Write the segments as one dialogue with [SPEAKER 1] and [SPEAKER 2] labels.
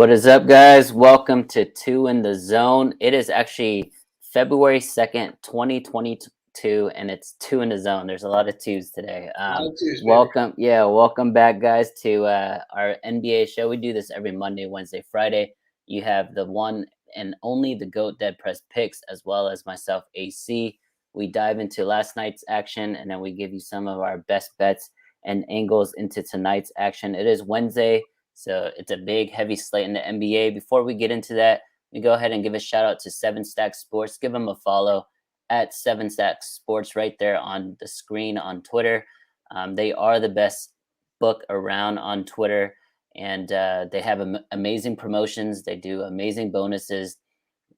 [SPEAKER 1] What is up, guys? Welcome to Two in the Zone. It is actually February 2nd, 2022, and it's Two in the Zone. There's a lot of twos today.
[SPEAKER 2] Mine too, baby.
[SPEAKER 1] Welcome back, guys, to our NBA show. We do this every Monday, Wednesday, Friday. You have the one and only the GOAT Dead Press picks, as well as myself, AC. We dive into last night's action, and then we give you some of our best bets and angles into tonight's action. It is Wednesday. So it's a big, heavy slate in the NBA. Before we get into that, we go ahead and give a shout out to Seven Stack Sports. Give them a follow at Seven Stack Sports right there on the screen on Twitter. They are the best book around on Twitter, and they have amazing promotions. They do amazing bonuses,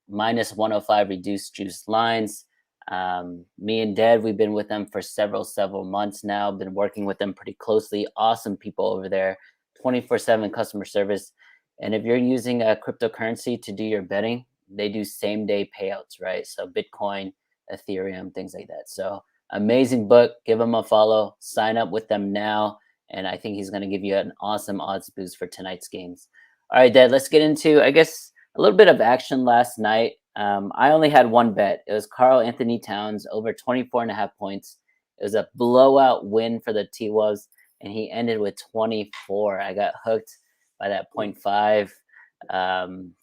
[SPEAKER 1] minus 105 reduced juice lines. Me and Dad, we've been with them for several months now. Been working with them pretty closely. Awesome people over there. 24/7 customer service. And if you're using a cryptocurrency to do your betting, they do same day payouts, right? So Bitcoin, Ethereum, things like that. So amazing book. Give them a follow. Sign up with them now. And I think he's going to give you an awesome odds boost for tonight's games. All right, Dad, let's get into, I guess, a little bit of action last night. I only had one bet. It was Carl Anthony Towns over 24.5 points. It was a blowout win for the T-Wolves, and he ended with 24. I got hooked by that 0.5.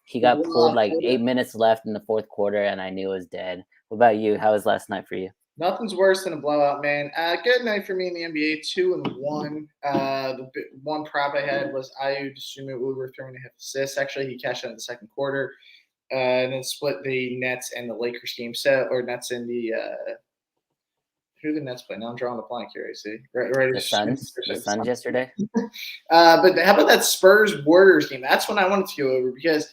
[SPEAKER 1] He got pulled like 8 minutes left in the fourth quarter, and I knew it was dead. What about you? How was last night for you?
[SPEAKER 2] Nothing's worse than a blowout, man. Good night for me in the NBA. 2-1. One prop I had was Ayu Dosunmu over 3.5 assists. Actually, he cashed out in the second quarter, and then split the Nets and the Lakers game set, or Nets and the who the Nets play. Now I'm drawing a blank here. I see. Right.
[SPEAKER 1] The Suns yesterday.
[SPEAKER 2] But how about that Spurs Warriors game? That's when I wanted to go over because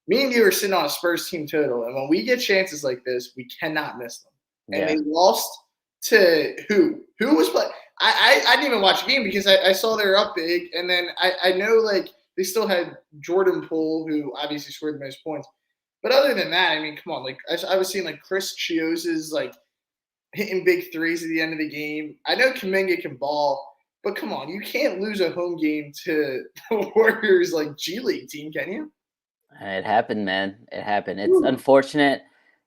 [SPEAKER 2] me and you are sitting on a Spurs team total, and when we get chances like this, we cannot miss them. And they lost to who? Who was playing? I didn't even watch the game because I saw they were up big, and then I know like they still had Jordan Poole, who obviously scored the most points. But other than that, I mean, come on. Like I was seeing like Chris Chioz's like hitting big threes at the end of the game. I know Kuminga can ball, but come on, you can't lose a home game to the Warriors like G League team, can you?
[SPEAKER 1] It happened, man. It happened. It's unfortunate.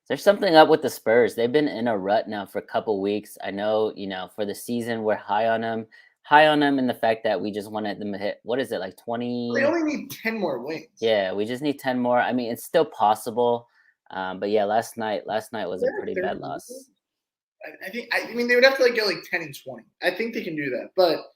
[SPEAKER 1] There's something up with the Spurs. They've been in a rut now for a couple weeks. I know, for the season, we're high on them. High on them in the fact that we just wanted them to hit, what is it, like 20?
[SPEAKER 2] They only need 10 more wins.
[SPEAKER 1] Yeah, we just need 10 more. I mean, it's still possible. But yeah, last night was a pretty bad loss.
[SPEAKER 2] I mean, they would have to like go like 10-20. I think they can do that, but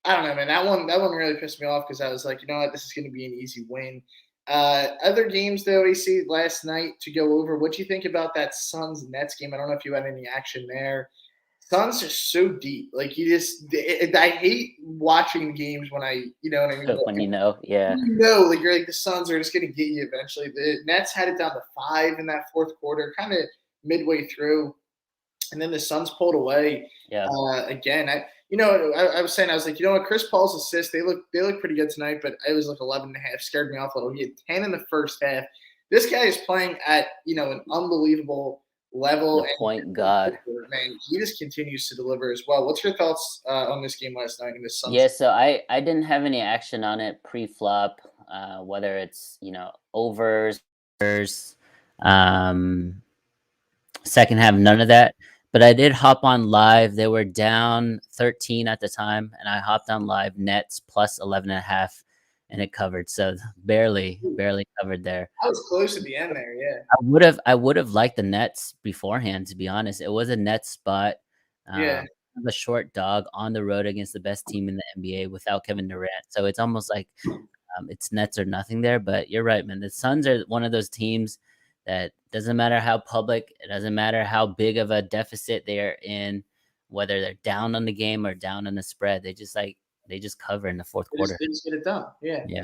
[SPEAKER 2] I don't know, man. That one really pissed me off because I was like, you know what, this is going to be an easy win. Other games though, AC last night to go over. What do you think about that Suns Nets game? I don't know if you had any action there. Suns are so deep. Like I hate watching games when you know what I mean.
[SPEAKER 1] When yeah.
[SPEAKER 2] Like you're like the Suns are just going to get you eventually. The Nets had it down to 5 in that fourth quarter, kind of midway through. And then the Suns pulled away again. I was saying, I was like, you know what, Chris Paul's assists, they look pretty good tonight, but it was like 11.5, scared me off a little. He had 10 in the first half. This guy is playing at, an unbelievable level.
[SPEAKER 1] The point guard.
[SPEAKER 2] Man, he just continues to deliver as well. What's your thoughts on this game last night in the Suns?
[SPEAKER 1] Yeah, so I didn't have any action on it pre-flop, whether it's, overs, second half, none of that. But I did hop on live. They were down 13 at the time, and I hopped on live Nets plus 11.5, and it covered. So barely covered there.
[SPEAKER 2] I was close at the end there, yeah.
[SPEAKER 1] I would have liked the Nets beforehand, to be honest. It was a net spot. The short dog on the road against the best team in the NBA without Kevin Durant. So it's almost like it's Nets or nothing there. But you're right, man. The Suns are one of those teams that doesn't matter how public, it doesn't matter how big of a deficit they are in, whether they're down on the game or down on the spread. They just cover in the fourth quarter.
[SPEAKER 2] They just get it done. Yeah.
[SPEAKER 1] Yeah.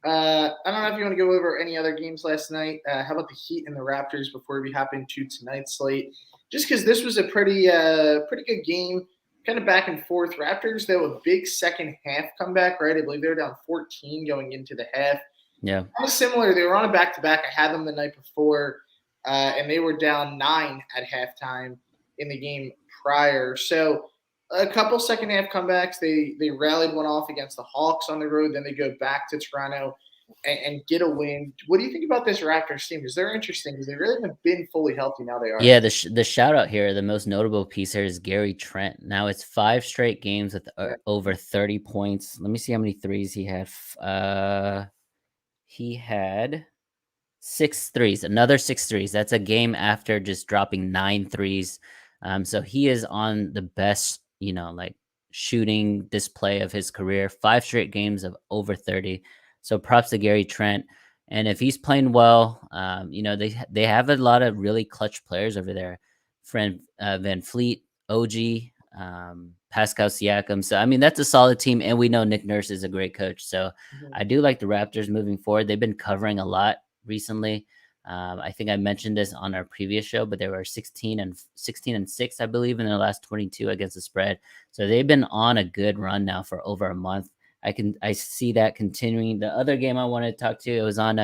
[SPEAKER 2] I don't know if you want to go over any other games last night. How about the Heat and the Raptors before we hop into tonight's slate? Just because this was a pretty good game, kind of back and forth. Raptors, though, a big second half comeback, right? I believe they were down 14 going into the half.
[SPEAKER 1] Yeah.
[SPEAKER 2] Kind of similar. They were on a back-to-back. I had them the night before, and they were down 9 at halftime in the game prior. So a couple second-half comebacks. They rallied one off against the Hawks on the road. Then they go back to Toronto. and get a win. What do you think about this Raptors team? Because they're interesting because they really haven't been fully healthy. Now they are.
[SPEAKER 1] Yeah, the shout out here, the most notable piece here is Gary Trent. Now it's 5 straight games with
[SPEAKER 2] Yeah.
[SPEAKER 1] over 30 points. Let me see how many threes he had. He had 6 threes, another 6 threes. That's a game after just dropping 9 threes. So he is on the best, like shooting display of his career. 5 straight games of over 30. So props to Gary Trent. And if he's playing well, they have a lot of really clutch players over there. Friend Van Fleet, OG, Pascal Siakam. So I mean that's a solid team, and we know Nick Nurse is a great coach. So
[SPEAKER 2] Mhm.
[SPEAKER 1] I do like the Raptors moving forward. They've been covering a lot recently. I think I mentioned this on our previous show, but they were 16-6, I believe, in their last 22 against the spread. So they've been on a good run now for over a month. I see that continuing. The other game I wanted to talk to, it was on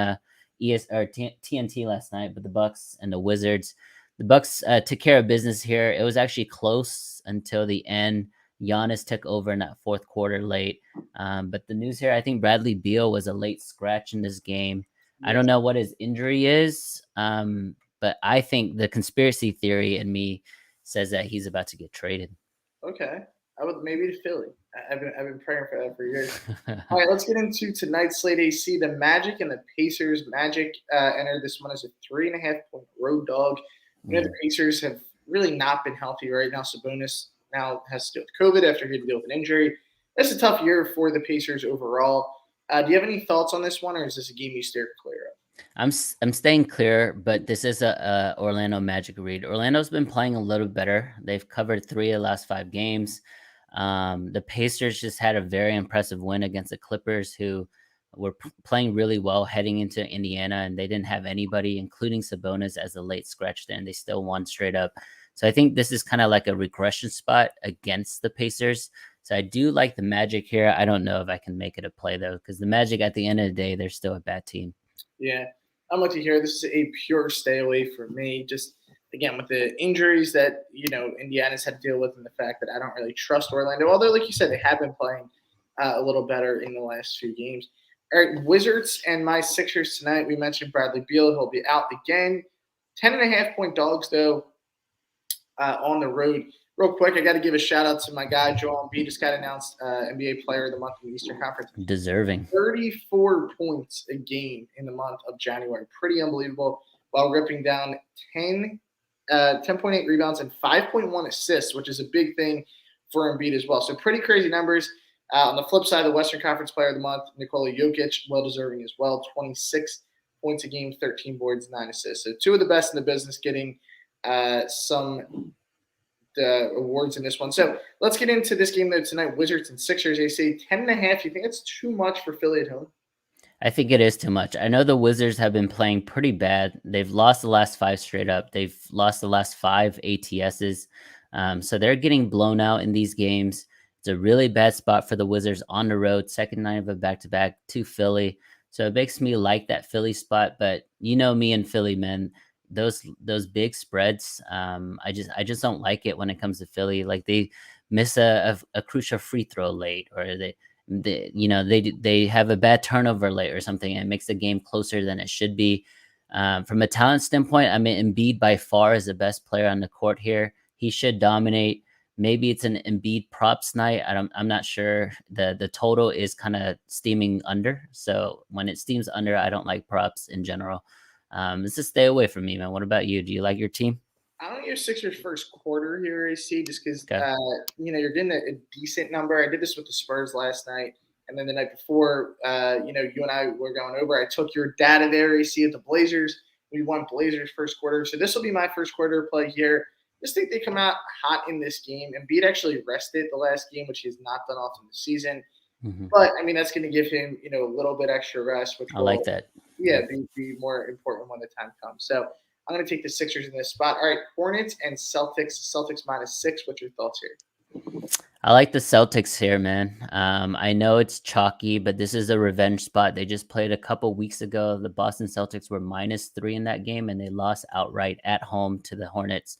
[SPEAKER 1] TNT last night, but the Bucks and the Wizards. The Bucks took care of business here. It was actually close until the end. Giannis took over in that fourth quarter late. But the news here, I think Bradley Beal was a late scratch in this game. I
[SPEAKER 2] Yes.
[SPEAKER 1] don't know what his injury is, but I think the conspiracy theory in me says that he's about to get traded.
[SPEAKER 2] Okay. I would maybe to Philly. I've been praying for that for years. All right, let's get into tonight's slate AC. The Magic and the Pacers. Magic entered this one as a 3.5 point road dog. The
[SPEAKER 1] Yeah.
[SPEAKER 2] Pacers have really not been healthy right now. Sabonis now has to deal with COVID after he had to deal with an injury. It's a tough year for the Pacers overall. Do you have any thoughts on this one, or is this a game you steer clear of?
[SPEAKER 1] I'm staying clear, but this is a Orlando Magic read. Orlando's been playing a little better. They've covered 3 of the last 5 games. The Pacers just had a very impressive win against the Clippers, who were playing really well heading into Indiana, and they didn't have anybody, including Sabonis, as a late scratch there, and they still won straight up. So I think this is kind of like a regression spot against the Pacers. So I do like the Magic here. I don't know if I can make it a play though, because the Magic, at the end of the day, they're still a bad team.
[SPEAKER 2] Yeah, I'm with you here. This is a pure stay away for me. Just again with the injuries that Indiana's had to deal with, and the fact that I don't really trust Orlando. Although, like you said, they have been playing a little better in the last few games. All right, Wizards and my Sixers tonight. We mentioned Bradley Beal. He'll be out again. 10.5 point dogs though on the road. Real quick, I got to give a shout out to my guy Joel Embiid. Just got announced NBA Player of the Month in the Eastern Conference.
[SPEAKER 1] Deserving.
[SPEAKER 2] 34 points a game in the month of January. Pretty unbelievable. While ripping down 10.8 rebounds and 5.1 assists, which is a big thing for Embiid as well. So pretty crazy numbers. On the flip side, the Western Conference Player of the Month, Nikola Jokic, well-deserving as well. 26 points a game, 13 boards, 9 assists. So 2 of the best in the business getting some awards in this one. So let's get into this game though tonight. Wizards and Sixers. They say 10.5. You think it's too much for Philly at home?
[SPEAKER 1] I think it is too much. I know the Wizards have been playing pretty bad. They've lost the last 5 straight up. They've lost the last 5 ATSs. So they're getting blown out in these games. It's a really bad spot for the Wizards on the road. Second night of a back-to-back to Philly. So it makes me like that Philly spot. But you know me and Philly, man. Those big spreads, I just don't like it when it comes to Philly. Like they miss a crucial free throw late, or they have a bad turnover late or something, and it makes the game closer than it should be. From a talent standpoint, I mean, Embiid by far is the best player on the court here. He should dominate. Maybe it's an Embiid props night. I'm not sure. The total is kind of steaming under. So when it steams under, I don't like props in general. It's a stay away from me, man. What about you? Do you like your team?
[SPEAKER 2] I don't use Sixers first quarter here, AC, just because
[SPEAKER 1] Okay.
[SPEAKER 2] you're getting a decent number. I did this with the Spurs last night, and then the night before, you and I were going over. I took your data there, AC, at the Blazers. We won Blazers first quarter, so this will be my first quarter play here. Just think they come out hot in this game. Embiid actually rested the last game, which he's not done often this season.
[SPEAKER 1] Mm-hmm.
[SPEAKER 2] But I mean, that's going to give him a little bit extra rest, which
[SPEAKER 1] I like that.
[SPEAKER 2] yeah, be more important when the time comes. So I'm going to take the Sixers in this spot. All right, Hornets and Celtics. Celtics -6. What's your thoughts here?
[SPEAKER 1] I like the Celtics here, man. I know it's chalky, but this is a revenge spot. They just played a couple weeks ago. The Boston Celtics were -3 in that game, and they lost outright at home to the Hornets.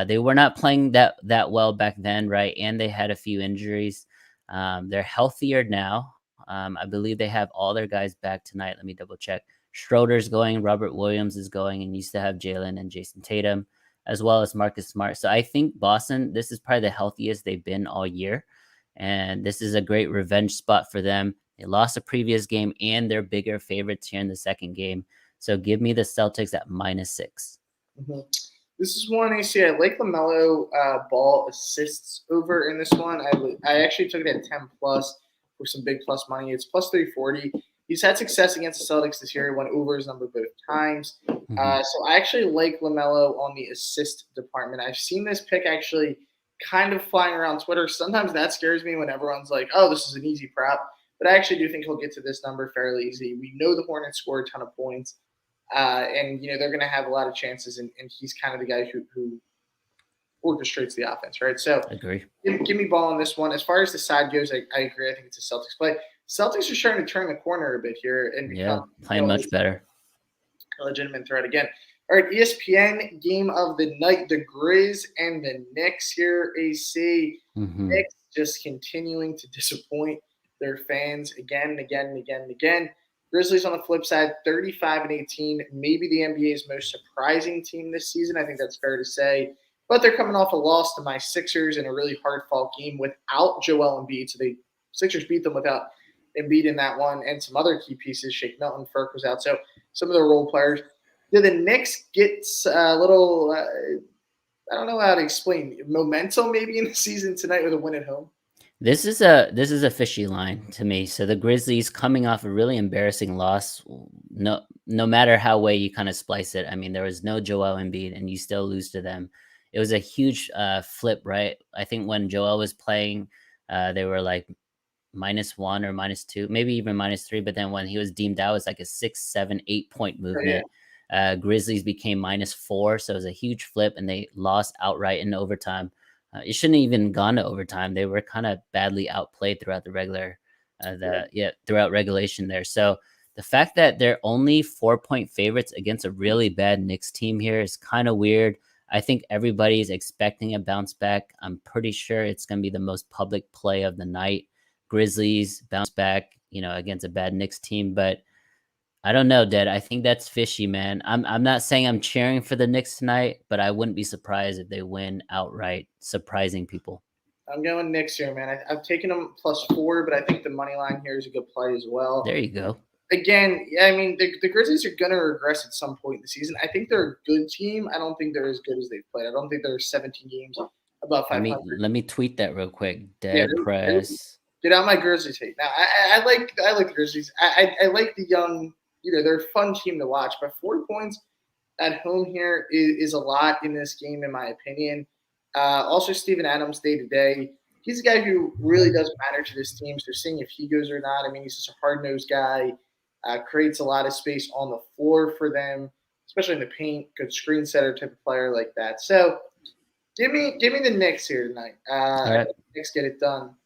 [SPEAKER 1] They were not playing that well back then, right? And they had a few injuries. They're healthier now. I believe they have all their guys back tonight. Let me double check. Schroeder's going, Robert Williams is going, and you still have Jalen and Jason Tatum, as well as Marcus Smart. So I think Boston, this is probably the healthiest they've been all year. And this is a great revenge spot for them. They lost the previous game, and they're bigger favorites here in the second game. So give me the Celtics at -6.
[SPEAKER 2] Mm-hmm. This is one AC. I like LaMelo Ball assists over in this one. I actually took it at 10 plus for some big plus money. It's plus 340. He's had success against the Celtics this year. He went over his number both times. So I actually like LaMelo on the assist department. I've seen this pick actually kind of flying around Twitter. Sometimes that scares me when everyone's like, oh, this is an easy prop. But I actually do think he'll get to this number fairly easy. We know the Hornets score a ton of points. And they're going to have a lot of chances, and he's kind of the guy who orchestrates the offense, right? So
[SPEAKER 1] agree.
[SPEAKER 2] Give me Ball on this one. As far as the side goes, I agree. I think it's a Celtics play. Celtics are starting to turn the corner a bit here and become
[SPEAKER 1] playing much better.
[SPEAKER 2] A legitimate threat again. All right, ESPN game of the night: the Grizz and the Knicks here. AC Knicks just continuing to disappoint their fans again and again and again and again. Grizzlies on the flip side, 35-18, maybe the NBA's most surprising team this season. I think that's fair to say. But they're coming off a loss to my Sixers in a really hard-fought game without Joel Embiid. So the Sixers beat them without Embiid in that one, and some other key pieces. Shake Milton, Furk was out. So some of the role players. Did the Knicks get a little, I don't know how to explain, momentum maybe in the season tonight with a win at home?
[SPEAKER 1] This is a fishy line to me. So the Grizzlies coming off a really embarrassing loss. No matter how way you kind of splice it, I mean, there was no Joel Embiid, and you still lose to them. It was a huge flip, right? I think when Joel was playing, they were like -1 or -2, maybe even -3. But then when he was deemed out, it was like a 6, 7, 8 point movement. Grizzlies became -4, so it was a huge flip, and they lost outright in overtime. It shouldn't have even gone to overtime. They were kind of badly outplayed throughout the throughout regulation there. So the fact that they're only 4-point favorites against a really bad Knicks team here is kind of weird. I think everybody's expecting a bounce back. I'm pretty sure it's going to be the most public play of the night. Grizzlies bounce back, against a bad Knicks team, but I don't know, Dad. I think that's fishy, man. I'm not saying I'm cheering for the Knicks tonight, but I wouldn't be surprised if they win outright, surprising people.
[SPEAKER 2] I'm going Knicks here, man. I've taken them +4, but I think the money line here is a good play as well.
[SPEAKER 1] There you go.
[SPEAKER 2] Again, I mean, the Grizzlies are going to regress at some point in the season. I think they're a good team. I don't think they're as good as they've played. I don't think they're 17 games above 500.
[SPEAKER 1] Let me tweet that real quick. Dead press.
[SPEAKER 2] Get out my Grizzlies hate. Now, I like the Grizzlies. I like the young. They're a fun team to watch, but 4 points at home here is a lot in this game, in my opinion. Also, Steven Adams, day-to-day, he's a guy who really does matter to this team, so seeing if he goes or not. I mean, he's just a hard-nosed guy, creates a lot of space on the floor for them, especially in the paint, good screen setter type of player like that. So give me the Knicks here tonight.
[SPEAKER 1] All right.
[SPEAKER 2] Knicks get it done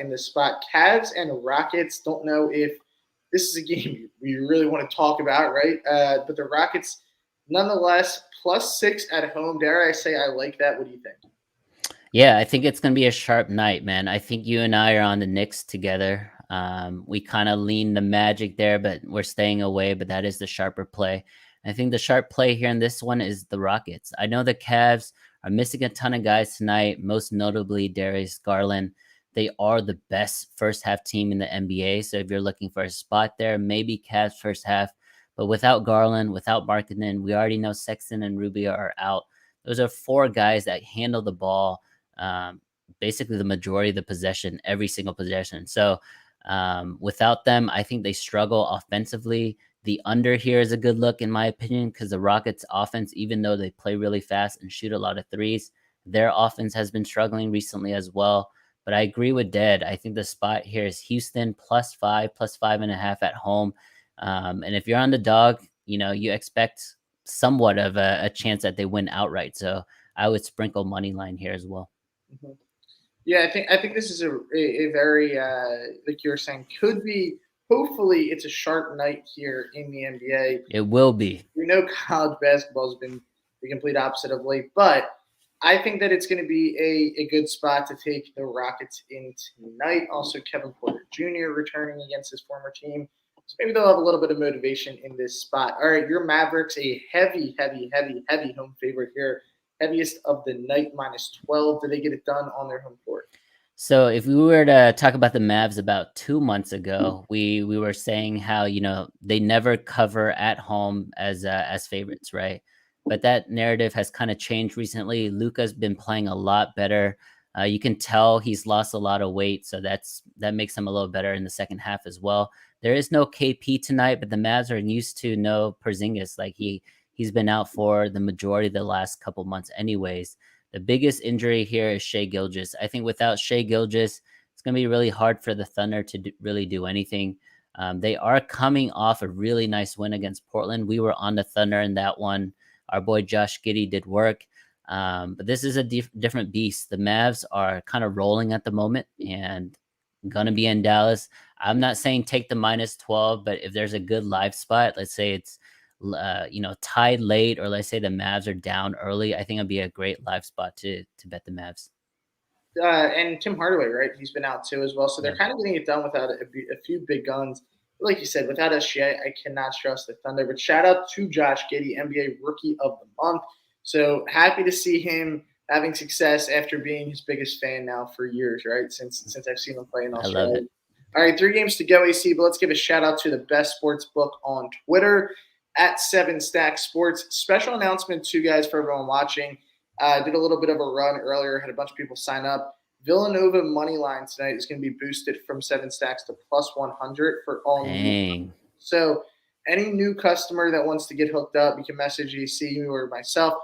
[SPEAKER 2] in this spot. Cavs and Rockets, don't know if this is a game we really want to talk about, right? But the Rockets, nonetheless, +6 at home. Dare I say I like that? What do you think?
[SPEAKER 1] Yeah, I think it's going to be a sharp night, man. I think you and I are on the Knicks together. We kind of lean the Magic there, but we're staying away. But that is the sharper play. I think the sharp play here in this one is the Rockets. I know the Cavs are missing a ton of guys tonight, most notably Darius Garland. They are the best first half team in the NBA. So if you're looking for a spot there, maybe Cavs first half. But without Garland, without Markkanen, we already know Sexton and Rubio are out. Those are 4 guys that handle the ball basically the majority of the possession, every single possession. So without them, I think they struggle offensively. The under here is a good look, in my opinion, because the Rockets' offense, even though they play really fast and shoot a lot of threes, their offense has been struggling recently as well. But I agree with Dad. I think the spot here is Houston +5, +5.5 at home. And if you're on the dog, you expect somewhat of a chance that they win outright. So I would sprinkle money line here as well.
[SPEAKER 2] Mm-hmm. Yeah, I think this is a very like you were saying, could be. Hopefully, it's a sharp night here in the NBA.
[SPEAKER 1] It will be.
[SPEAKER 2] We know college basketball has been the complete opposite of late, but I think that it's going to be a good spot to take the Rockets in tonight. Also, Kevin Porter Jr. returning against his former team. So maybe they'll have a little bit of motivation in this spot. All right, your Mavericks, a heavy, heavy, heavy, heavy home favorite here. Heaviest of the night, -12. Do they get it done on their home court?
[SPEAKER 1] So if we were to talk about the Mavs about 2 months ago, we were saying how they never cover at home as favorites, right? But that narrative has kind of changed recently. Luka's been playing a lot better. You can tell he's lost a lot of weight, so that makes him a little better in the second half as well. There is no KP tonight, but the Mavs are used to no Porzingis. Like he's been out for the majority of the last couple months, anyways. The biggest injury here is Shai Gilgeous. I think without Shai Gilgeous, it's going to be really hard for the Thunder to really do anything. They are coming off a really nice win against Portland. We were on the Thunder in that one. Our boy Josh Giddey did work. But this is a different beast. The Mavs are kind of rolling at the moment and going to be in Dallas. I'm not saying take the -12, but if there's a good live spot, let's say it's tied late, or let's say the Mavs are down early, I think it'd be a great live spot to bet the Mavs.
[SPEAKER 2] And Tim Hardaway, right? He's been out too as well. So they're
[SPEAKER 1] Yeah.
[SPEAKER 2] kind of getting it done without a few big guns. Like you said, without SGA, I cannot trust the Thunder. But shout out to Josh Giddey, NBA Rookie of the Month. So happy to see him having success after being his biggest fan now for years, right? Since I've seen him play in
[SPEAKER 1] I love
[SPEAKER 2] Australia.
[SPEAKER 1] it.
[SPEAKER 2] All right, 3 games to go, AC. But let's give a shout out to the best sports book on Twitter at 7Stack Sports. Special announcement too, guys, for everyone watching. Did a little bit of a run earlier, had a bunch of people sign up. Villanova money line tonight is going to be boosted from 7Stacks to +100 for all new. So any new customer that wants to get hooked up, you can message AC or myself,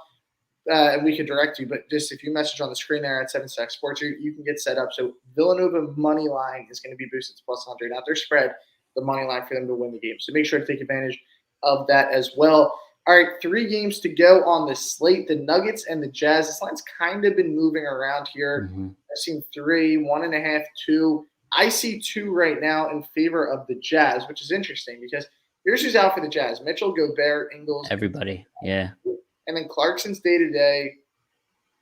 [SPEAKER 2] and we can direct you. But just if you message on the screen there at 7Stack Sports, you can get set up. So Villanova money line is going to be boosted to +100. Not their spread, the money line for them to win the game. So make sure to take advantage of that as well. All right, 3 games to go on the slate. The Nuggets and the Jazz. This line's kind of been moving around here. I've seen 3, 1.5, 2. I see 2 right now in favor of the Jazz, which is interesting because here's who's out for the Jazz: Mitchell, Gobert, Ingles,
[SPEAKER 1] everybody. Yeah.
[SPEAKER 2] And then Clarkson's day-to-day.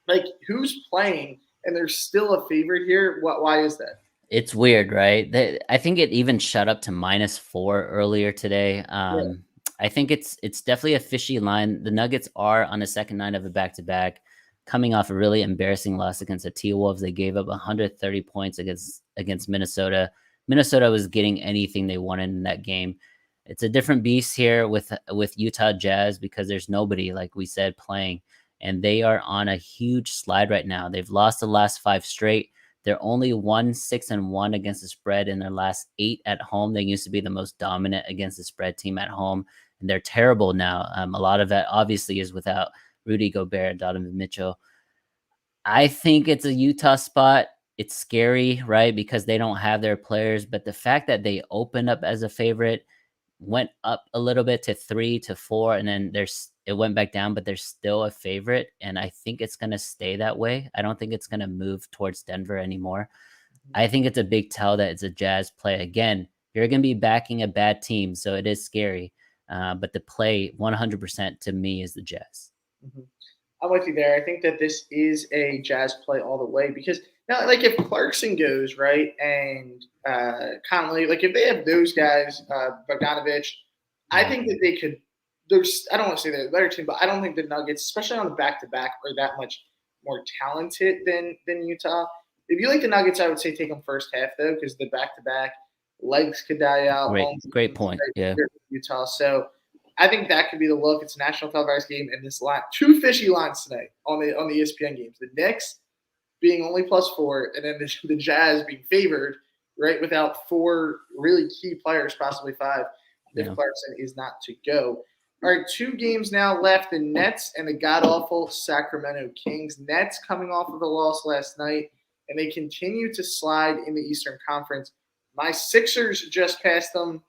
[SPEAKER 2] Like, who's playing? And there's still a favorite here. Why is that?
[SPEAKER 1] It's weird, right? I think it even shot up to -4 earlier today. I think it's definitely a fishy line. The Nuggets are on the second night of a back-to-back, coming off a really embarrassing loss against the T-Wolves. They gave up 130 points against Minnesota. Minnesota was getting anything they wanted in that game. It's a different beast here with Utah Jazz because there's nobody, like we said, playing, and they are on a huge slide right now. They've lost the last 5 straight. They're only 1-6-1 against the spread in their last 8 at home. They used to be the most dominant against the spread team at home, and they're terrible now. A lot of that obviously is without Rudy Gobert, Donovan Mitchell. I think it's a Utah spot. It's scary, right? Because they don't have their players, but the fact that they opened up as a favorite, went up a little bit to 3 to 4, and then it went back down, but there's still a favorite, and I think it's going to stay that way. I don't think it's going to move towards Denver anymore. I think it's a big tell that it's a Jazz play. Again, you're going to be backing a bad team, so it is scary. But the play 100% to me is the Jazz.
[SPEAKER 2] I'm with you there. I think that this is a Jazz play all the way because now, like if Clarkson goes right and Conley, like if they have those guys, Bogdanovich, I think that they could. I don't want to say they're the better team, but I don't think the Nuggets, especially on the back-to-back, are that much more talented than Utah. If you like the Nuggets, I would say take them first half though, because the back-to-back legs could die out.
[SPEAKER 1] Great point. Yeah,
[SPEAKER 2] Utah. So I think that could be the look. It's a national televised game, and this line, 2 fishy lines tonight on the ESPN games. The Knicks being only +4, and then the Jazz being favored, right, without 4 really key players, possibly 5, if Clarkson is not to go. All right, 2 games now left. The Nets and the god-awful Sacramento Kings. Nets coming off of a loss last night, and they continue to slide in the Eastern Conference. My Sixers just passed them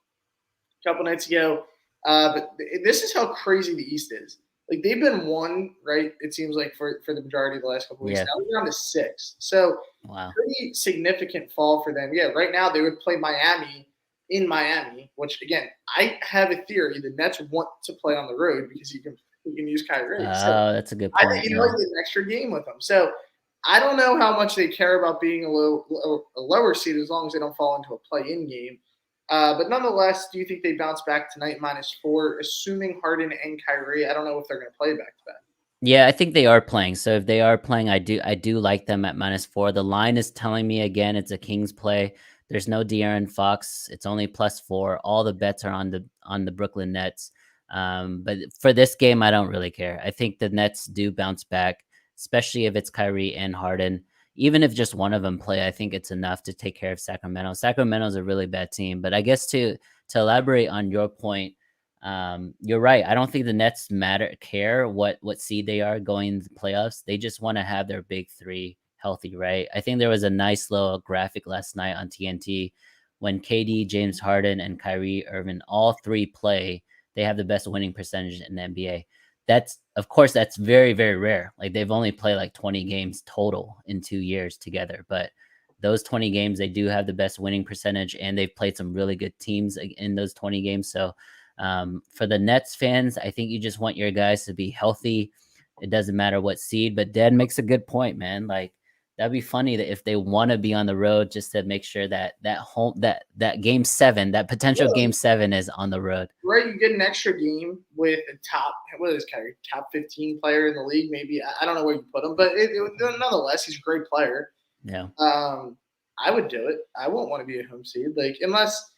[SPEAKER 2] a couple nights ago. But this is how crazy the East is. Like they've been 1, right? It seems like for the majority of the last couple of weeks.
[SPEAKER 1] Yeah.
[SPEAKER 2] Now they're down to 6. So pretty significant fall for them. Yeah, right now they would play Miami in Miami, which again, I have a theory the Nets want to play on the road because you can he can use Kyrie. So
[SPEAKER 1] Oh, that's a good
[SPEAKER 2] I think
[SPEAKER 1] point.
[SPEAKER 2] you know,
[SPEAKER 1] Yeah.
[SPEAKER 2] like an extra game with him. So I don't know how much they care about being a lower seed as long as they don't fall into a play-in game. But nonetheless, do you think they bounce back tonight -4, assuming Harden and Kyrie? I don't know if they're going to play back to back.
[SPEAKER 1] Yeah, I think they are playing. So if they are playing, I do like them at -4. The line is telling me again it's a Kings play. There's no De'Aaron Fox. It's only +4. All the bets are on the Brooklyn Nets. But for this game, I don't really care. I think the Nets do bounce back, especially if it's Kyrie and Harden. Even if just one of them play, I think it's enough to take care of Sacramento. Sacramento's a really bad team. But I guess to elaborate on your point, you're right. I don't think the Nets care what seed they are going into the playoffs. They just want to have their big three healthy, right? I think there was a nice little graphic last night on TNT when KD, James Harden, and Kyrie Irving all three play. They have the best winning percentage in the NBA. That's of course that's very very rare. Like they've only played like 20 games total in 2 years together, but those 20 games they do have the best winning percentage, and they've played some really good teams in those 20 games. So for the Nets fans, I think you just want your guys to be healthy. It doesn't matter what seed, but Dad makes a good point, man. Like that'd be funny that if they want to be on the road, just to make sure that that game seven, that potential
[SPEAKER 2] Yeah,
[SPEAKER 1] game seven, is on the road.
[SPEAKER 2] right. You get an extra game with a top, what is Kyrie, top 15 player in the league. Maybe I don't know where you put him, but nonetheless, he's a great player.
[SPEAKER 1] Yeah.
[SPEAKER 2] I would do it. I won't want to be a home seed, like unless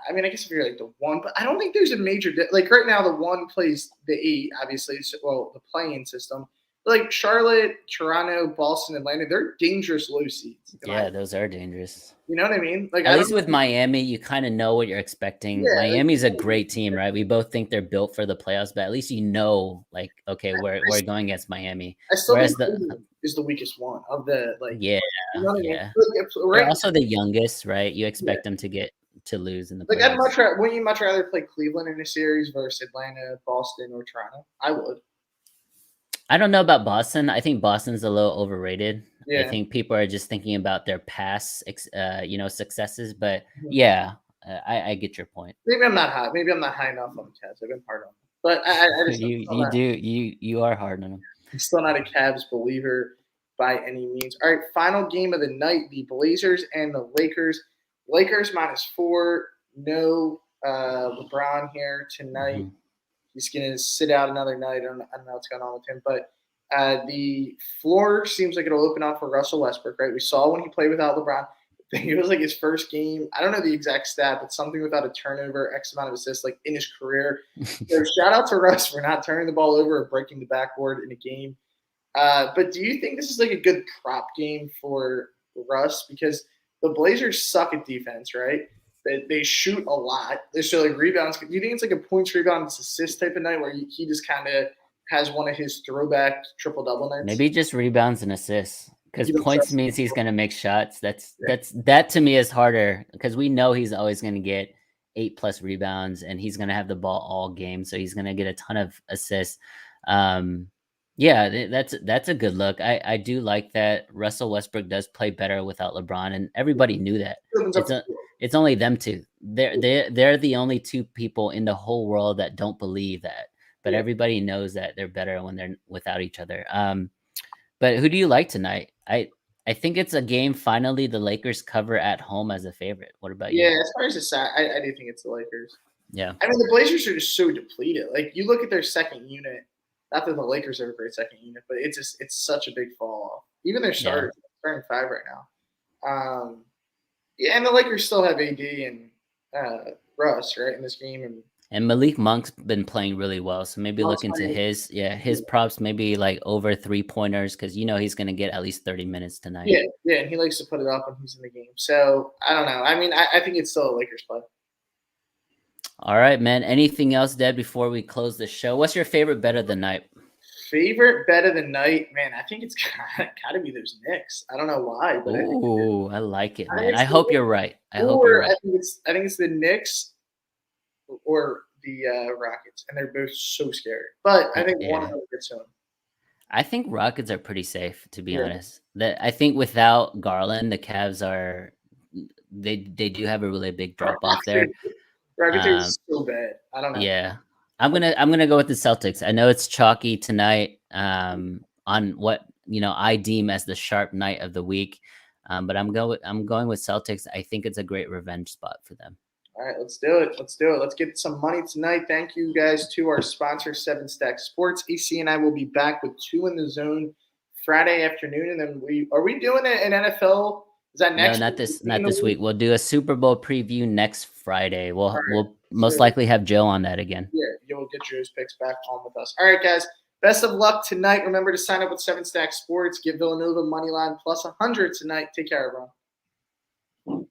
[SPEAKER 2] I mean, I guess if you're like the one, but I don't think there's a major like right now. The one plays the eight, obviously. Well, the playing system, like Charlotte, Toronto, Boston, Atlanta, they're dangerous low seeds.
[SPEAKER 1] Yeah, those are dangerous.
[SPEAKER 2] You know what I mean? Like
[SPEAKER 1] At
[SPEAKER 2] I don't.
[SPEAKER 1] least with Miami, you kind of know what you're expecting.
[SPEAKER 2] Yeah, like,
[SPEAKER 1] Miami's a great team, right? We both think they're built for the playoffs, but at least you know, like, okay, we're going against Miami.
[SPEAKER 2] I still think
[SPEAKER 1] Whereas the
[SPEAKER 2] Cleveland is the weakest one of the like.
[SPEAKER 1] yeah,
[SPEAKER 2] You know what I mean?
[SPEAKER 1] yeah. They're
[SPEAKER 2] Right?
[SPEAKER 1] also the youngest, right? You
[SPEAKER 2] Yeah.
[SPEAKER 1] expect them to lose in the
[SPEAKER 2] Like I'd
[SPEAKER 1] playoffs.
[SPEAKER 2] much rather. Wouldn't you much rather play Cleveland in a series versus Atlanta, Boston, or Toronto? I would.
[SPEAKER 1] I don't know about Boston. I think Boston's a little overrated. I
[SPEAKER 2] Yeah.
[SPEAKER 1] think people are just thinking about their past, successes. But
[SPEAKER 2] Mhm.
[SPEAKER 1] yeah, I get your point.
[SPEAKER 2] Maybe I'm not high. Maybe I'm not high enough on the Cavs. I've been hard on them, but I just
[SPEAKER 1] You do you are hard on them.
[SPEAKER 2] I'm still not a Cavs believer by any means. All right, final game of the night: the Blazers and the Lakers. Lakers -4. No LeBron here tonight.
[SPEAKER 1] Mhm.
[SPEAKER 2] He's going to sit out another night. I don't know what's going on with him, but the floor seems like it'll open up for Russell Westbrook. Right? We saw when he played without LeBron. I think it was like his first game. I don't know the exact stat, but something without a turnover, X amount of assists, like in his career. So shout out to Russ for not turning the ball over or breaking the backboard in a game. But do you think this is like a good prop game for Russ? Because the Blazers suck at defense, right? They shoot a lot. They show like rebounds. Do you think it's like a points, rebounds, assist type of night where he just kind of has one of his throwback triple double nights?
[SPEAKER 1] Maybe just rebounds and assists. Because
[SPEAKER 2] You don't
[SPEAKER 1] points
[SPEAKER 2] trust
[SPEAKER 1] means he's
[SPEAKER 2] him?
[SPEAKER 1] gonna make shots.
[SPEAKER 2] Yeah.
[SPEAKER 1] That to me is harder because we know he's always gonna get 8+ rebounds and he's gonna have the ball all game. So he's gonna get a ton of assists. Um, yeah, that's a good look. I do like that. Russell Westbrook does play better without LeBron, and everybody knew that.
[SPEAKER 2] He opens up
[SPEAKER 1] It's
[SPEAKER 2] the
[SPEAKER 1] a
[SPEAKER 2] field.
[SPEAKER 1] it's only them two. They're the only two people in the whole world that don't believe that. But
[SPEAKER 2] Yeah.
[SPEAKER 1] everybody knows that they're better when they're without each other. But who do you like tonight? I think it's a game finally the Lakers cover at home as a favorite. What about
[SPEAKER 2] Yeah,
[SPEAKER 1] you?
[SPEAKER 2] as far as the side, I do think it's the Lakers.
[SPEAKER 1] Yeah.
[SPEAKER 2] I mean, the Blazers are just so depleted. Like you look at their second unit. Not that the Lakers are a great second unit, but it's such a big fall off. Even their
[SPEAKER 1] Yeah.
[SPEAKER 2] starting five right now. Yeah, and the Lakers still have AD and Russ right in this game, and
[SPEAKER 1] And Malik Monk's been playing really well. So maybe
[SPEAKER 2] Monk's
[SPEAKER 1] look into
[SPEAKER 2] playing.
[SPEAKER 1] his props, maybe like over 3 pointers, because he's gonna get at least 30 minutes tonight.
[SPEAKER 2] Yeah, yeah, and he likes to put it up when he's in the game. So I don't know. I mean, I think it's still a Lakers play.
[SPEAKER 1] All right, man. Anything else, Dad, before we close the show? What's your favorite bet of the night?
[SPEAKER 2] Favorite bet of the night, man. I think it's gotta be those Knicks. I don't know why, but
[SPEAKER 1] Oh, I like it,
[SPEAKER 2] I think
[SPEAKER 1] man.
[SPEAKER 2] it's
[SPEAKER 1] I hope you're right. I hope you're
[SPEAKER 2] or
[SPEAKER 1] right.
[SPEAKER 2] I think it's the Knicks or the Rockets, and they're both so scary. But I think one of
[SPEAKER 1] Yeah.
[SPEAKER 2] them gets home.
[SPEAKER 1] I think Rockets are pretty safe, to be
[SPEAKER 2] Yeah,
[SPEAKER 1] honest. That I think without Garland, the Cavs are they do have a really big drop off there.
[SPEAKER 2] Rockets are
[SPEAKER 1] Um,
[SPEAKER 2] so bad. I don't know.
[SPEAKER 1] yeah. I'm gonna go with the Celtics. I know it's chalky tonight, on what I deem as the sharp night of the week, but I'm going with Celtics. I think it's a great revenge spot for them.
[SPEAKER 2] All right, let's do it. Let's do it. Let's get some money tonight. Thank you guys to our sponsor, Seven Stack Sports. AC and I will be back with Two in the Zone Friday afternoon, and then we doing it in NFL? Is that
[SPEAKER 1] No,
[SPEAKER 2] next
[SPEAKER 1] not
[SPEAKER 2] week?
[SPEAKER 1] this week. We'll do a Super Bowl preview next Friday.
[SPEAKER 2] All
[SPEAKER 1] We'll
[SPEAKER 2] right.
[SPEAKER 1] we'll most likely have Joe on that again.
[SPEAKER 2] Yeah, you'll get Joe's picks back on with us. All right, guys. Best of luck tonight. Remember to sign up with Seven Stack Sports. Give Villanova money line plus 100 tonight. Take care, everyone.